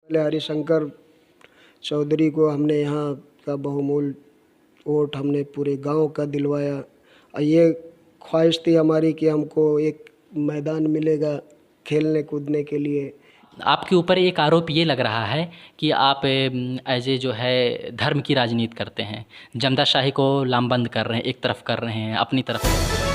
हरिशंकर चौधरी को हमने यहाँ का बहुमूल्य वोट हमने पूरे गांव का दिलवाया और ये ख्वाहिश थी हमारी कि हमको एक मैदान मिलेगा खेलने कूदने के लिए। आपके ऊपर एक आरोप ये लग रहा है कि आप एज ए जो है धर्म की राजनीति करते हैं, जमदाशाही को लामबंद कर रहे हैं, एक तरफ कर रहे हैं अपनी तरफ।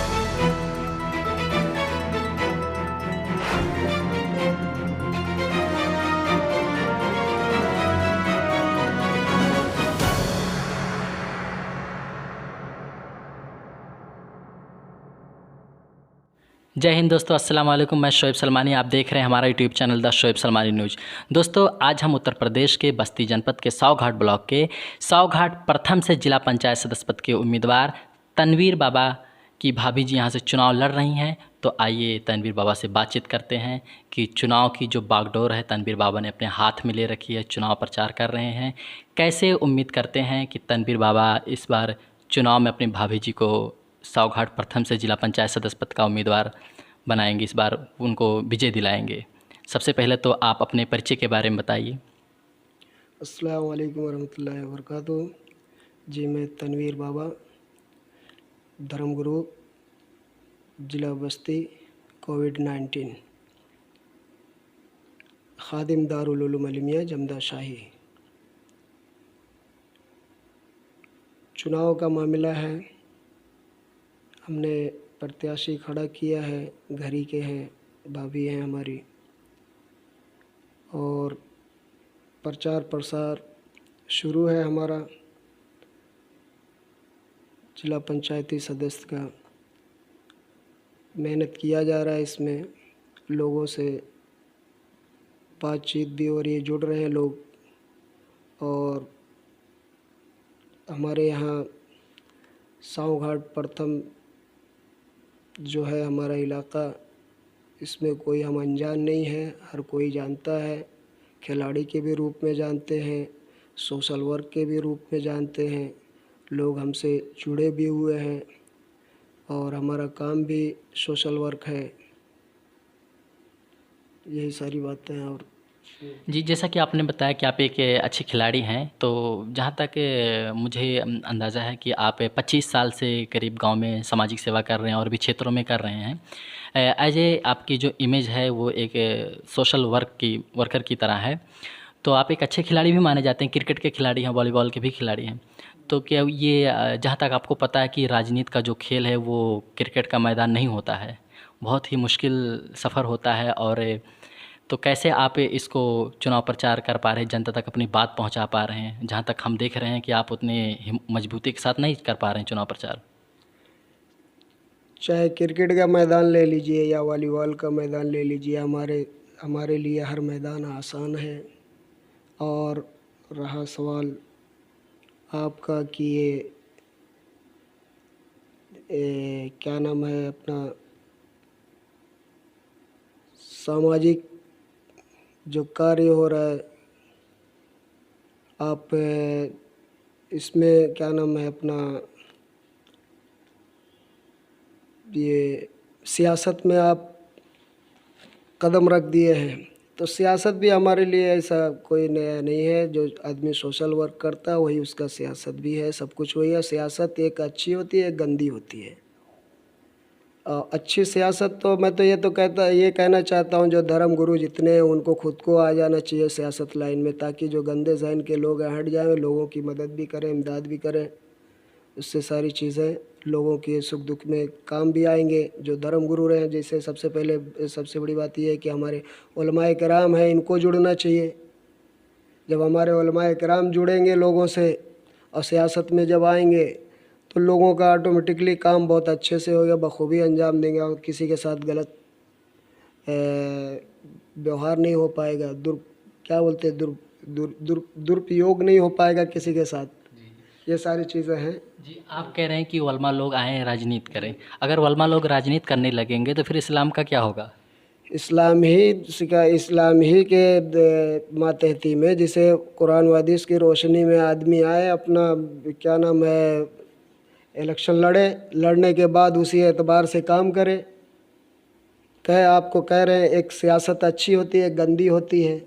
जय हिंद दोस्तों, अस्सलाम वालेकुम। मैं शोएब सलमानी, आप देख रहे हैं हमारा YouTube channel the Shoaib Salmani news. दोस्तों, आज हम उत्तर प्रदेश के बस्ती जनपद के सावघाट ब्लॉक के सावघाट प्रथम से जिला पंचायत सदस्य पद के उम्मीदवार तनवीर बाबा की भाभी जी यहाँ से चुनाव लड़ रही हैं। तो आइए तनवीर बाबा से बातचीत करते हैं कि चुनाव की जो बागडोर है तनवीर बाबा ने अपने हाथ में ले रखी है, चुनाव प्रचार कर रहे हैं। कैसे उम्मीद करते हैं कि तनवीर बाबा इस बार चुनाव में अपनी भाभी जी को सावघाट प्रथम से जिला पंचायत सदस्य पद का उम्मीदवार बनाएंगे, इस बार उनको विजय दिलाएंगे। सबसे पहले तो आप अपने परिचय के बारे में बताइए। अस्सलाम वालेकुम वरहमतुल्लाहि वबरकातुहू। जी, मैं तनवीर बाबा, धर्मगुरु, जिला बस्ती, कोविड-19, खादिम दारुल उलूम अलमिया जमदाशाही। चुनाव का मामला है, हमने प्रत्याशी खड़ा किया है, घर ही के हैं, भाभी हैं हमारी, और प्रचार प्रसार शुरू है हमारा जिला पंचायती सदस्य का। मेहनत किया जा रहा है, इसमें लोगों से बातचीत भी हो रही है, जुड़ रहे हैं लोग। और हमारे यहाँ सावघाट प्रथम जो है हमारा इलाका, इसमें कोई हम अनजान नहीं है, हर कोई जानता है। खिलाड़ी के भी रूप में जानते हैं, सोशल वर्क के भी रूप में जानते हैं, लोग हमसे जुड़े भी हुए हैं और हमारा काम भी सोशल वर्क है। यही सारी बातें हैं। और जी, जैसा कि आपने बताया कि आप एक अच्छे खिलाड़ी हैं, तो जहाँ तक मुझे अंदाज़ा है कि आप 25 साल से करीब गांव में सामाजिक सेवा कर रहे हैं और भी क्षेत्रों में कर रहे हैं। एज ए आपकी जो इमेज है वो एक सोशल वर्कर की तरह है। तो आप एक अच्छे खिलाड़ी भी माने जाते हैं, क्रिकेट के खिलाड़ी हैं, वॉलीबॉल के भी खिलाड़ी हैं। तो क्या ये जहाँ तक आपको पता है कि राजनीति का जो खेल है वो क्रिकेट का मैदान नहीं होता है, बहुत ही मुश्किल सफ़र होता है। और तो कैसे आप इसको चुनाव प्रचार कर पा रहे हैं, जनता तक अपनी बात पहुंचा पा रहे हैं? जहां तक हम देख रहे हैं कि आप उतने मजबूती के साथ नहीं कर पा रहे हैं चुनाव प्रचार। चाहे क्रिकेट का मैदान ले लीजिए या वॉलीबॉल का मैदान ले लीजिए, हमारे लिए हर मैदान आसान है। और रहा सवाल आपका कि ये क्या नाम है अपना, सामाजिक जो कार्य हो रहा है, आप इसमें क्या नाम है अपना, ये सियासत में आप कदम रख दिए हैं। तो सियासत भी हमारे लिए ऐसा कोई नया नहीं है। जो आदमी सोशल वर्क करता है वही उसका सियासत भी है, सब कुछ वही है। सियासत एक अच्छी होती है, एक गंदी होती है। अच्छी सियासत तो मैं तो ये कहना चाहता हूँ, जो धर्म गुरु जितने हैं उनको खुद को आ जाना चाहिए सियासत लाइन में, ताकि जो गंदे जहन के लोग हैं हट जाएं, लोगों की मदद भी करें, इमदाद भी करें। उससे सारी चीज़ें लोगों के सुख दुख में काम भी आएंगे। जो धर्म गुरु रहे हैं, जैसे सबसे बड़ी बात यह है कि हमारे उलमाए किराम हैं, इनको जुड़ना चाहिए। जब हमारे उलमाए किराम जुड़ेंगे लोगों से और सियासत में जब आएंगे तो लोगों का ऑटोमेटिकली काम बहुत अच्छे से होगा, बखूबी अंजाम देंगे और किसी के साथ गलत व्यवहार नहीं हो पाएगा। दुरुपयोग नहीं हो पाएगा किसी के साथ। ये सारी चीज़ें हैं। जी, आप कह रहे हैं कि वलमा लोग आएँ राजनीति करें। अगर वलमा लोग राजनीति करने लगेंगे तो फिर इस्लाम का क्या होगा? इस्लाम ही के मातहती में, जिसे कुरान व हदीस की रोशनी में आदमी आए, अपना क्या नाम है इलेक्शन लड़ने के बाद उसी एतबार से काम करे। आपको कह रहे हैं एक सियासत अच्छी होती है, एक गंदी होती है।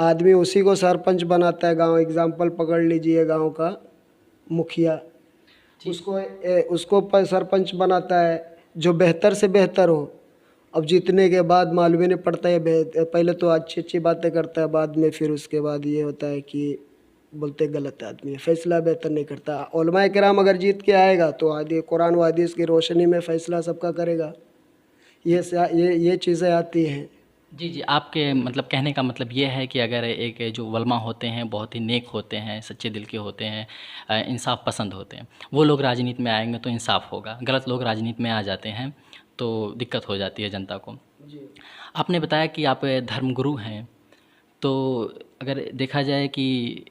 आदमी उसी को सरपंच बनाता है गांव। एग्जाम्पल पकड़ लीजिए, गांव का मुखिया, उसको सरपंच बनाता है जो बेहतर से बेहतर हो। अब जीतने के बाद मालूम ही नहीं पड़ता है, पहले तो अच्छी अच्छी बातें करता है, बाद में फिर उसके बाद ये होता है कि बोलते गलत आदमी है, फैसला बेहतर नहीं करता। उलमाए किराम अगर जीत के आएगा तो आदि कुरान व हदीस की रोशनी में फ़ैसला सबका करेगा। ये चीज़ें आती हैं। जी, जी। आपके मतलब कहने का मतलब ये है कि अगर एक जो उलमा होते हैं बहुत ही नेक होते हैं, सच्चे दिल के होते हैं, इंसाफ पसंद होते हैं, वो लोग राजनीति में आएंगे तो इंसाफ होगा। गलत लोग राजनीति में आ जाते हैं तो दिक्कत हो जाती है जनता को। जी। आपने बताया कि आप धर्मगुरु हैं, तो अगर देखा जाए कि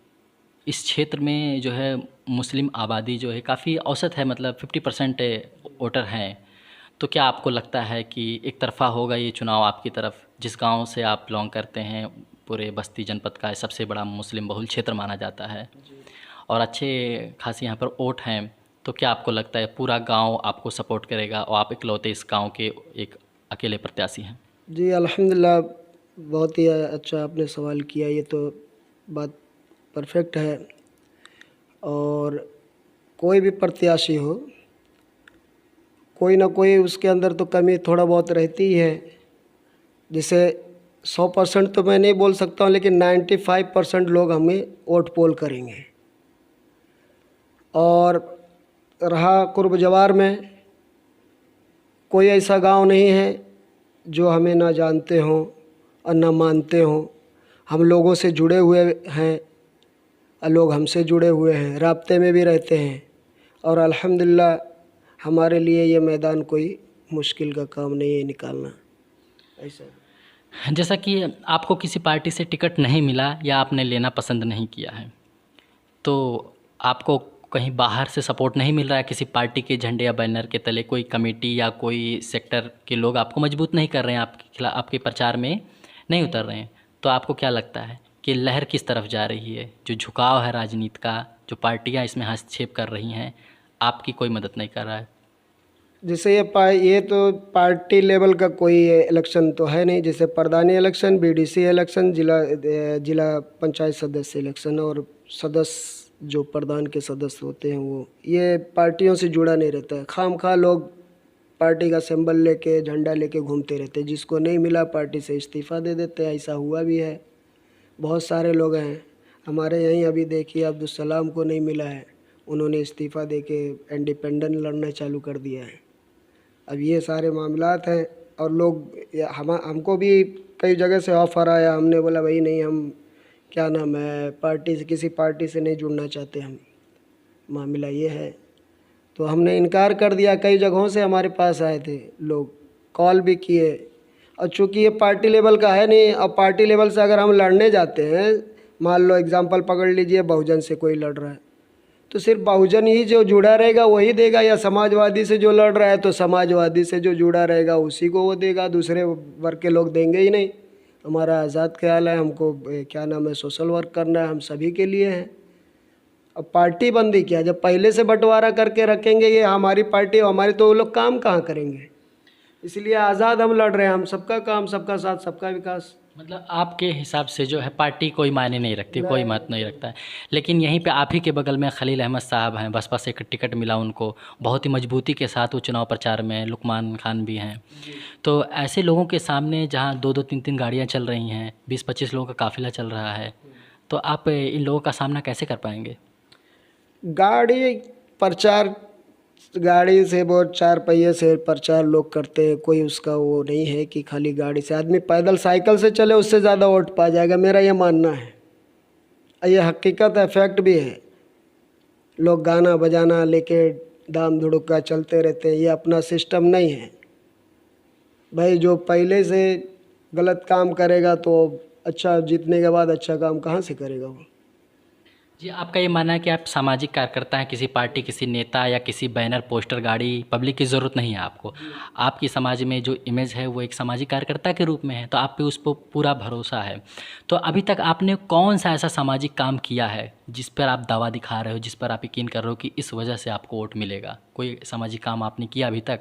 इस क्षेत्र में जो है मुस्लिम आबादी जो है काफ़ी औसत है, मतलब 50% वोटर हैं। तो क्या आपको लगता है कि एक तरफ़ा होगा ये चुनाव आपकी तरफ? जिस गांव से आप बिलोंग करते हैं, पूरे बस्ती जनपद का सबसे बड़ा मुस्लिम बहुल क्षेत्र माना जाता है और अच्छे खासे यहाँ पर वोट हैं, तो क्या आपको लगता है पूरा गांव आपको सपोर्ट करेगा और आप इकलौते इस गांव के एक अकेले प्रत्याशी हैं? जी, अल्हम्दुलिल्लाह, बहुत ही अच्छा आपने सवाल किया। ये तो बात परफेक्ट है। और कोई भी प्रत्याशी हो, कोई ना कोई उसके अंदर तो कमी थोड़ा बहुत रहती ही है। जिसे 100% तो मैं नहीं बोल सकता हूँ, लेकिन 95% लोग हमें वोट पोल करेंगे। और रहा कुर्ब जवार में, कोई ऐसा गांव नहीं है जो हमें ना जानते हों और ना मानते हों। हम लोगों से जुड़े हुए हैं और लोग हमसे जुड़े हुए हैं, राब्ते में भी रहते हैं। और अल्हम्दुलिल्लाह हमारे लिए ये मैदान कोई मुश्किल का काम नहीं है निकालना। ऐसा जैसा कि आपको किसी पार्टी से टिकट नहीं मिला या आपने लेना पसंद नहीं किया है, तो आपको कहीं बाहर से सपोर्ट नहीं मिल रहा है, किसी पार्टी के झंडे या बैनर के तले कोई कमेटी या कोई सेक्टर के लोग आपको मजबूत नहीं कर रहे हैं, आपके खिलाफ आपके प्रचार में नहीं उतर रहे हैं, तो आपको क्या लगता है कि लहर किस तरफ जा रही है? जो झुकाव है राजनीति का, जो पार्टियां इसमें हस्तक्षेप कर रही हैं, आपकी कोई मदद नहीं कर रहा है? जैसे ये तो पार्टी लेवल का कोई इलेक्शन तो है नहीं। जैसे प्रधानी इलेक्शन, बीडीसी इलेक्शन, जिला पंचायत सदस्य इलेक्शन और सदस्य जो प्रधान के सदस्य होते हैं, वो ये पार्टियों से जुड़ा नहीं रहता है। खामखा लोग पार्टी का सिंबल लेके, झंडा लेके घूमते रहते हैं। जिसको नहीं मिला पार्टी से इस्तीफ़ा दे देते हैं। ऐसा हुआ भी है, बहुत सारे लोग हैं हमारे यहीं। अभी देखिए अब्दुल सलाम को नहीं मिला है, उन्होंने इस्तीफ़ा देके इंडिपेंडेंट लड़ना चालू कर दिया है। अब ये सारे मामलात हैं। और लोग हमको भी कई जगह से ऑफ़र आया, हमने बोला भाई नहीं, हम क्या नाम है पार्टी से, किसी पार्टी से नहीं जुड़ना चाहते हम। मामला ये है तो हमने इनकार कर दिया। कई जगहों से हमारे पास आए थे लोग, कॉल भी किए। और चूँकि ये पार्टी लेवल का है नहीं, और पार्टी लेवल से अगर हम लड़ने जाते हैं, मान लो एग्जांपल पकड़ लीजिए, बहुजन से कोई लड़ रहा है तो सिर्फ बहुजन ही जो जुड़ा रहेगा वही देगा, या समाजवादी से जो लड़ रहा है तो समाजवादी से जो जुड़ा रहेगा उसी को वो देगा, दूसरे वर्ग के लोग देंगे ही नहीं। हमारा आज़ाद ख्याल है, हमको क्या नाम है सोशल वर्क करना है, हम सभी के लिए है। अब पार्टी बंदी क्या, जब पहले से बंटवारा करके रखेंगे ये हमारी पार्टी हमारी, तो वो लोग काम कहाँ करेंगे। इसलिए आज़ाद हम लड़ रहे हैं, हम सबका काम, सबका साथ, सबका विकास। मतलब आपके हिसाब से जो है पार्टी कोई मायने नहीं रखती, कोई महत्व नहीं रखता है। लेकिन यहीं पे आप ही के बगल में खलील अहमद साहब हैं, बसपा से एक टिकट मिला उनको, बहुत ही मजबूती के साथ वो चुनाव प्रचार में, लुकमान खान भी हैं। तो ऐसे लोगों के सामने जहाँ 2-2 3-3 गाड़ियाँ चल रही हैं, 20-25 लोगों का काफिला चल रहा है, तो आप इन लोगों का सामना कैसे कर पाएंगे? गाड़ी प्रचार, गाड़ी से बहुत 4 पहिए से प्रचार लोग करते हैं। कोई उसका वो नहीं है कि खाली गाड़ी से, आदमी पैदल साइकिल से चले उससे ज़्यादा वोट पा जाएगा, मेरा ये मानना है। ये हकीकत है, फैक्ट भी है। लोग गाना बजाना लेके दाम धुड़का चलते रहते हैं, ये अपना सिस्टम नहीं है भाई। जो पहले से गलत काम करेगा तो अच्छा, जीतने के बाद अच्छा काम कहाँ से करेगा वो। जी, आपका ये मानना है कि आप सामाजिक कार्यकर्ता हैं, किसी पार्टी, किसी नेता या किसी बैनर, पोस्टर, गाड़ी, पब्लिक की ज़रूरत नहीं है आपको। आपकी समाज में जो इमेज है वो एक सामाजिक कार्यकर्ता के रूप में है, तो आप पे उस पर पूरा भरोसा है। तो अभी तक आपने कौन सा ऐसा सामाजिक काम किया है जिस पर आप दावा दिखा रहे हो, जिस पर आप यकीन कर रहे हो कि इस वजह से आपको वोट मिलेगा? कोई सामाजिक काम आपने किया अभी तक?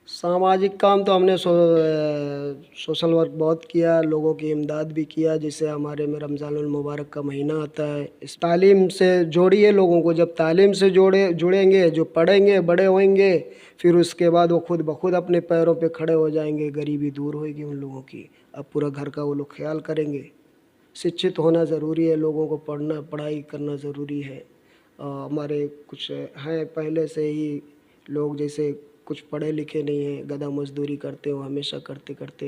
सामाजिक काम तो हमने सोशल वर्क बहुत किया, लोगों की इमदाद भी किया। जैसे हमारे में रमज़ानुल मुबारक का महीना आता है, इस तालीम से जोड़िए लोगों को। जब तालीम से जुड़ेंगे, जो पढ़ेंगे बड़े होंगे, फिर उसके बाद वो खुद ब खुद अपने पैरों पे खड़े हो जाएंगे, गरीबी दूर होएगी उन लोगों की। अब पूरा घर का वो लोग ख्याल करेंगे। शिक्षित होना ज़रूरी है, लोगों को पढ़ाई करना ज़रूरी है। हमारे कुछ हैं पहले से ही लोग, जैसे कुछ पढ़े लिखे नहीं हैं, गधा मजदूरी करते हो, हमेशा करते करते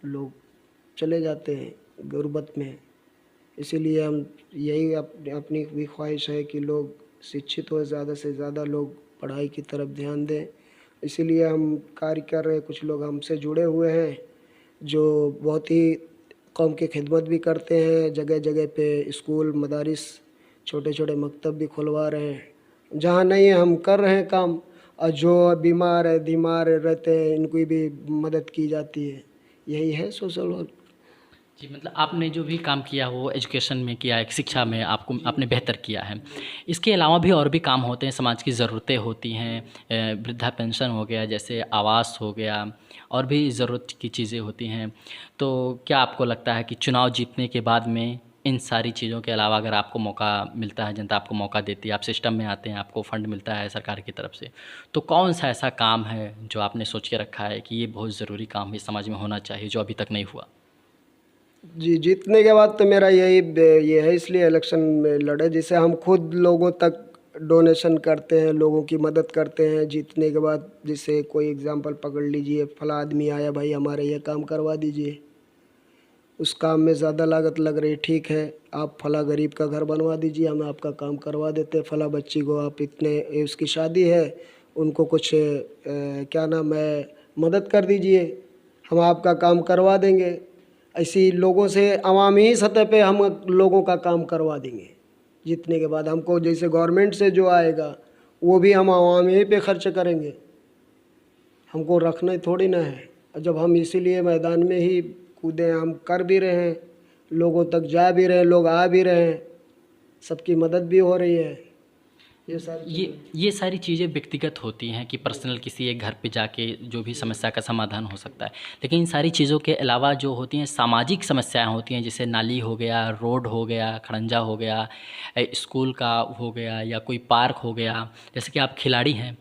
लोग चले जाते हैं गुर्बत में। इसीलिए हम यही अपनी भी ख्वाहिश है कि लोग शिक्षित हो, ज़्यादा से ज़्यादा लोग पढ़ाई की तरफ ध्यान दें। इसीलिए हम कार्य कर रहे हैं। कुछ लोग हमसे जुड़े हुए हैं जो बहुत ही कौम की खिदमत भी करते हैं। जगह जगह पे स्कूल, मदारिस, छोटे छोटे मकतब भी खुलवा रहे हैं। जहाँ नहीं है हम कर रहे हैं काम, और जो बीमार रहते हैं इनकी भी मदद की जाती है। यही है सोशल वर्क। जी, मतलब आपने जो भी काम किया वो एजुकेशन में किया है, शिक्षा में आपने बेहतर किया है। इसके अलावा भी और भी काम होते हैं, समाज की ज़रूरतें होती हैं, वृद्धा पेंशन हो गया, जैसे आवास हो गया, और भी ज़रूरत की चीज़ें होती हैं। तो क्या आपको लगता है कि चुनाव जीतने के बाद में इन सारी चीज़ों के अलावा अगर आपको मौका मिलता है, जनता आपको मौका देती है, आप सिस्टम में आते हैं, आपको फंड मिलता है सरकार की तरफ से, तो कौन सा ऐसा काम है जो आपने सोच के रखा है कि ये बहुत ज़रूरी काम है, समाज में होना चाहिए, जो अभी तक नहीं हुआ? जी, जीतने के बाद तो मेरा ये है, इसलिए इलेक्शन में लड़े। जैसे हम खुद लोगों तक डोनेशन करते हैं, लोगों की मदद करते हैं। जीतने के बाद जैसे कोई एग्ज़ाम्पल पकड़ लीजिए, फला आदमी आया, भाई हमारे ये काम करवा दीजिए। उस काम में ज़्यादा लागत लग रही, ठीक है, आप फला गरीब का घर बनवा दीजिए, हम आपका काम करवा देते हैं। फला बच्ची को आप इतने, उसकी शादी है, उनको कुछ क्या नाम है, मदद कर दीजिए, हम आपका काम करवा देंगे। ऐसी लोगों से अवामी सतह पे हम लोगों का काम करवा देंगे। जीतने के बाद हमको जैसे गवर्नमेंट से जो आएगा वो भी हम अवामी पे खर्च करेंगे, हमको रखना ही थोड़ी ना है। जब हम इसीलिए मैदान में ही कूदे, हम कर भी रहे हैं, लोगों तक जा भी रहे हैं, लोग आ भी रहे हैं, सबकी मदद भी हो रही है। ये सारी चीज़ें व्यक्तिगत होती हैं कि पर्सनल किसी एक घर पे जाके जो भी समस्या का समाधान हो सकता है, लेकिन इन सारी चीज़ों के अलावा जो होती हैं सामाजिक समस्याएं होती हैं, जैसे नाली हो गया, रोड हो गया, खड़ंजा हो गया, स्कूल का हो गया, या कोई पार्क हो गया। जैसे कि आप खिलाड़ी हैं,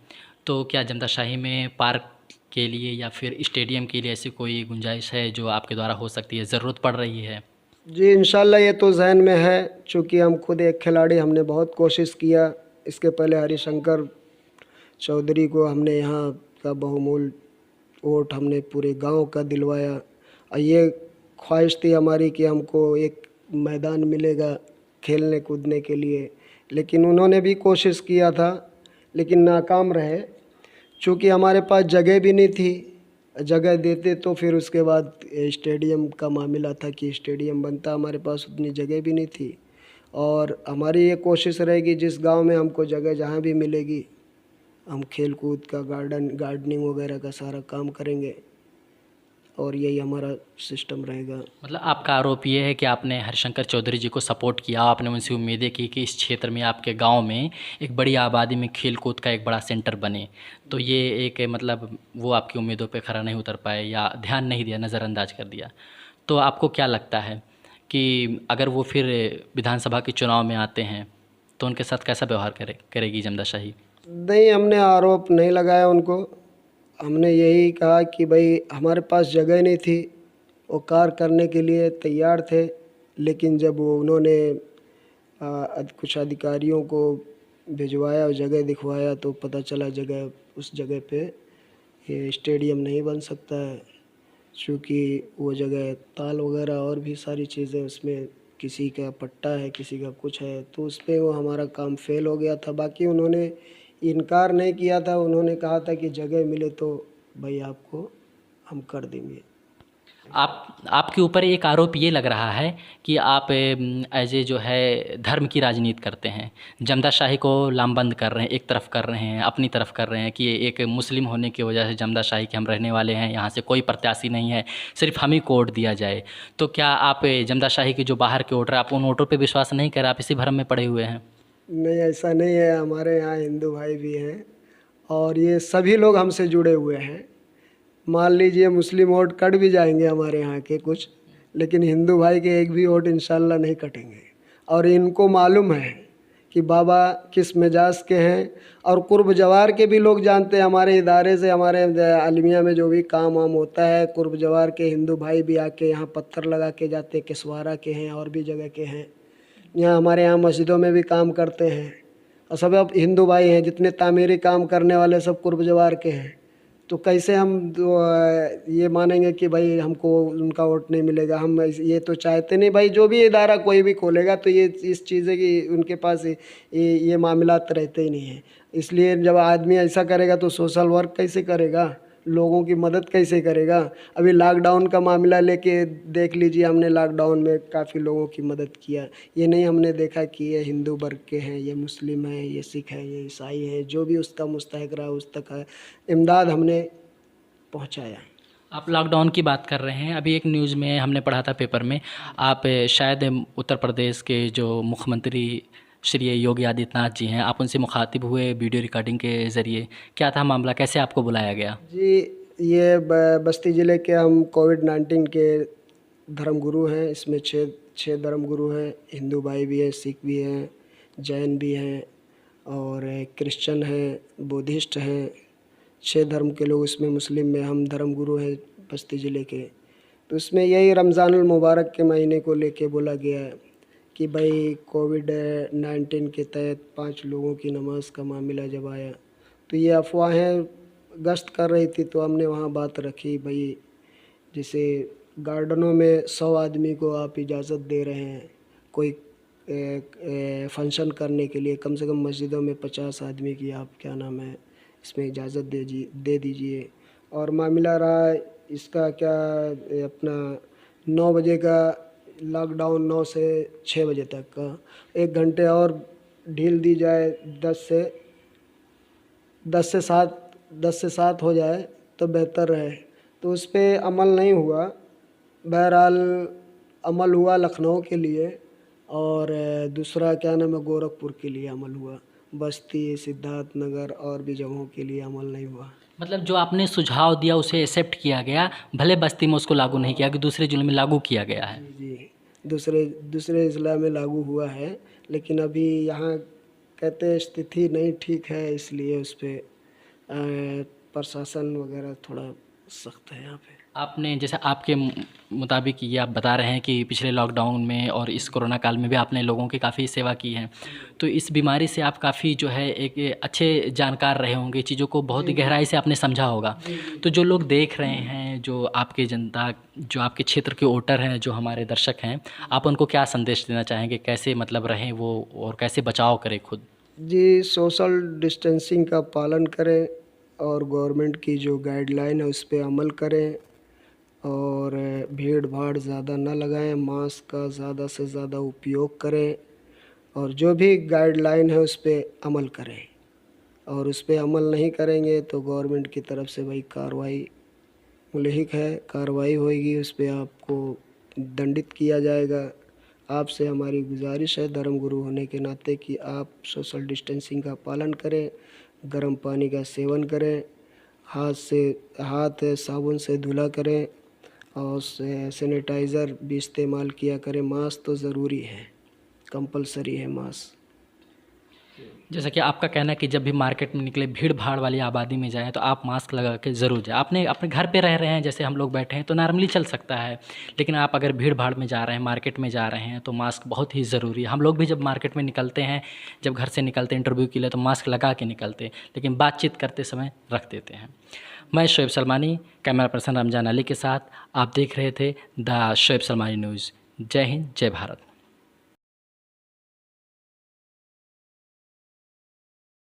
तो क्या जनताशाही में पार्क के लिए या फिर स्टेडियम के लिए ऐसी कोई गुंजाइश है जो आपके द्वारा हो सकती है, ज़रूरत पड़ रही है? जी, इंशाल्लाह ये तो जहन में है। चूँकि हम खुद एक खिलाड़ी, हमने बहुत कोशिश किया। इसके पहले हरिशंकर चौधरी को हमने यहाँ का बहुमूल्य वोट हमने पूरे गांव का दिलवाया, और ये ख्वाहिश थी हमारी कि हमको एक मैदान मिलेगा खेलने कूदने के लिए। लेकिन उन्होंने भी कोशिश किया था, लेकिन नाकाम रहे। चूँकि हमारे पास जगह भी नहीं थी, जगह देते तो फिर उसके बाद स्टेडियम का मामला था कि स्टेडियम बनता, हमारे पास उतनी जगह भी नहीं थी। और हमारी ये कोशिश रहेगी जिस गांव में हमको जगह जहां भी मिलेगी, हम खेल कूद का गार्डनिंग वगैरह का सारा काम करेंगे, और यही हमारा सिस्टम रहेगा। मतलब आपका आरोप ये है कि आपने हरिशंकर चौधरी जी को सपोर्ट किया, आपने उनसे उम्मीदें की कि इस क्षेत्र में, आपके गांव में एक बड़ी आबादी में खेल कूद का एक बड़ा सेंटर बने, तो ये एक मतलब वो आपकी उम्मीदों पे खरा नहीं उतर पाए या ध्यान नहीं दिया, नज़रअंदाज कर दिया। तो आपको क्या लगता है कि अगर वो फिर विधानसभा के चुनाव में आते हैं तो उनके साथ कैसा व्यवहार करेगी जनताशाही? नहीं, हमने आरोप नहीं लगाया उनको। हमने यही कहा कि भाई हमारे पास जगह नहीं थी, वो कार्य करने के लिए तैयार थे। लेकिन जब वो उन्होंने कुछ अधिकारियों को भिजवाया और जगह दिखवाया, तो पता चला जगह, उस जगह पे ये स्टेडियम नहीं बन सकता है। चूँकि वो जगह ताल वगैरह और भी सारी चीज़ें, उसमें किसी का पट्टा है, किसी का कुछ है, तो उस पे वो हमारा काम फेल हो गया था। बाकी उन्होंने इनकार नहीं किया था, उन्होंने कहा था कि जगह मिले तो भाई आपको हम कर देंगे। आपके ऊपर एक आरोप ये लग रहा है कि आप एज ए जो है धर्म की राजनीति करते हैं, जमदाशाही को लामबंद कर रहे हैं, एक तरफ कर रहे हैं, अपनी तरफ कर रहे हैं कि एक मुस्लिम होने की वजह से जमदाशाही के हम रहने वाले हैं, यहाँ से कोई प्रत्याशी नहीं है, सिर्फ हम ही को वोट दिया जाए। तो क्या आप जमदाशाही के जो बाहर के वोटर, आप उन वोटों पर विश्वास नहीं कर रहे, आप इसी भ्रम में पड़े हुए हैं? नहीं, ऐसा नहीं है। हमारे यहाँ हिंदू भाई भी हैं, और ये सभी लोग हमसे जुड़े हुए हैं। मान लीजिए मुस्लिम वोट कट भी जाएंगे हमारे यहाँ के कुछ, लेकिन हिंदू भाई के एक भी वोट इंशाल्लाह नहीं कटेंगे। और इनको मालूम है कि बाबा किस मिजाज के हैं, और कुर्ब जवार के भी लोग जानते हैं। हमारे इदारे से, हमारे अलमिया में जो भी काम वाम होता है, कुर्ब जवार के हिंदू भाई भी आके यहाँ पत्थर लगा के जाते, किसवारा के हैं और भी जगह के हैं। यहाँ हमारे यहाँ मस्जिदों में भी काम करते हैं, और सब अब हिंदू भाई हैं। जितने तामीरी काम करने वाले सब कुर्ब जवार के हैं। तो कैसे हम ये मानेंगे कि भाई हमको उनका वोट नहीं मिलेगा? हम ये तो चाहते नहीं भाई। जो भी इदारा कोई भी खोलेगा तो ये इस चीज़ है कि उनके पास ये मामलात रहते ही नहीं हैं। इसलिए जब आदमी ऐसा करेगा तो सोशल वर्क कैसे करेगा, लोगों की मदद कैसे करेगा? अभी लॉकडाउन का मामला लेके देख लीजिए, हमने लॉकडाउन में काफ़ी लोगों की मदद किया। ये नहीं हमने देखा कि ये हिंदू वर्ग के हैं, ये मुस्लिम है, ये सिख है, ये ईसाई है, जो भी उसका मुस्तहिक रहा उस तक इमदाद हमने पहुंचाया। आप लॉकडाउन की बात कर रहे हैं, अभी एक न्यूज़ में हमने पढ़ा था पेपर में, आप शायद उत्तर प्रदेश के जो मुख्यमंत्री श्री योगी आदित्यनाथ जी हैं, आप उनसे मुखातिब हुए वीडियो रिकॉर्डिंग के ज़रिए। क्या था मामला, कैसे आपको बुलाया गया? जी, ये बस्ती ज़िले के हम कोविड-19 के धर्मगुरु हैं। इसमें छः धर्मगुरु हैं। हिंदू भाई भी हैं, सिख भी हैं, जैन भी हैं और क्रिश्चियन हैं, बुद्धिस्ट हैं। 6 धर्म के लोग इसमें, मुस्लिम में हम धर्मगुरु हैं बस्ती ज़िले के। तो इसमें यही रमज़ानुल मुबारक के महीने को लेके बोला गया है कि भाई कोविड-19 के तहत 5 लोगों की नमाज का मामला जब आया तो ये अफवाहें गश्त कर रही थी। तो हमने वहाँ बात रखी, भाई जैसे गार्डनों में 100 आदमी को आप इजाज़त दे रहे हैं, कोई फंक्शन करने के लिए कम से कम मस्जिदों में 50 आदमी की आप क्या नाम है इसमें इजाज़त दे दीजिए। और मामला रहा इसका क्या, अपना 9 बजे का लॉकडाउन, 9 से 6 बजे तक का 1 घंटे और ढील दी जाए, 10 से 7 हो जाए तो बेहतर रहे। तो उस पर अमल नहीं हुआ। बहरहाल अमल हुआ लखनऊ के लिए, और दूसरा क्या नाम है गोरखपुर के लिए अमल हुआ। बस्ती, सिद्धार्थनगर और भी जगहों के लिए अमल नहीं हुआ। मतलब जो आपने सुझाव दिया उसे एक्सेप्ट किया गया, भले बस्ती में उसको लागू नहीं किया, कि दूसरे ज़िले में लागू किया गया है। जी, दूसरे ज़िला में लागू हुआ है, लेकिन अभी यहाँ कहते हैं स्थिति नहीं ठीक है, इसलिए उस पर प्रशासन वगैरह थोड़ा सख्त है यहाँ पे। आपने जैसे आपके मुताबिक ये आप बता रहे हैं कि पिछले लॉकडाउन में और इस कोरोना काल में भी आपने लोगों की काफ़ी सेवा की है, तो इस बीमारी से आप काफ़ी जो है एक अच्छे जानकार रहे होंगे, चीज़ों को बहुत ही गहराई से आपने समझा होगा। तो जो लोग देख रहे हैं, जो आपके जनता, जो आपके क्षेत्र के वोटर हैं, जो हमारे दर्शक हैं, आप उनको क्या संदेश देना चाहेंगे? कैसे मतलब रहें वो, और कैसे बचाव करें खुद? जी, सोशल डिस्टेंसिंग का पालन करें और गवर्नमेंट की जो गाइडलाइन है उस पर अमल करें, और भीड़ भाड़ ज़्यादा ना लगाएं, मास्क का ज़्यादा से ज़्यादा उपयोग करें, और जो भी गाइडलाइन है उस पर अमल करें। और उस पर अमल नहीं करेंगे तो गवर्नमेंट की तरफ से वही कार्रवाई मुल्हिक है, कार्रवाई होगी, उस पर आपको दंडित किया जाएगा। आपसे हमारी गुजारिश है धर्मगुरु होने के नाते कि आप सोशल डिस्टेंसिंग का पालन करें, गर्म पानी का सेवन करें, हाथ साबुन से धुला करें, और सैनिटाइज़र भी इस्तेमाल किया करें। मास्क तो ज़रूरी है, कंपलसरी है मास्क। जैसा कि आपका कहना है कि जब भी मार्केट में निकले, भीड़ भाड़ वाली आबादी में जाएँ तो आप मास्क लगा के ज़रूर जाएँ। आपने अपने घर पे रह रहे हैं, जैसे हम लोग बैठे हैं तो नॉर्मली चल सकता है, लेकिन आप अगर भीड़ भाड़ में जा रहे हैं, मार्केट में जा रहे हैं, तो मास्क बहुत ही ज़रूरी है। हम लोग भी जब मार्केट में निकलते हैं, जब घर से निकलते हैं इंटरव्यू के लिए, तो मास्क लगा के निकलते हैं, लेकिन बातचीत करते समय रख देते हैं। मैं शोएब सलमानी, कैमरा पर्सन रमज़ान अली के साथ, आप देख रहे थे द शोएब सलमानी न्यूज़। जय हिंद, जय भारत।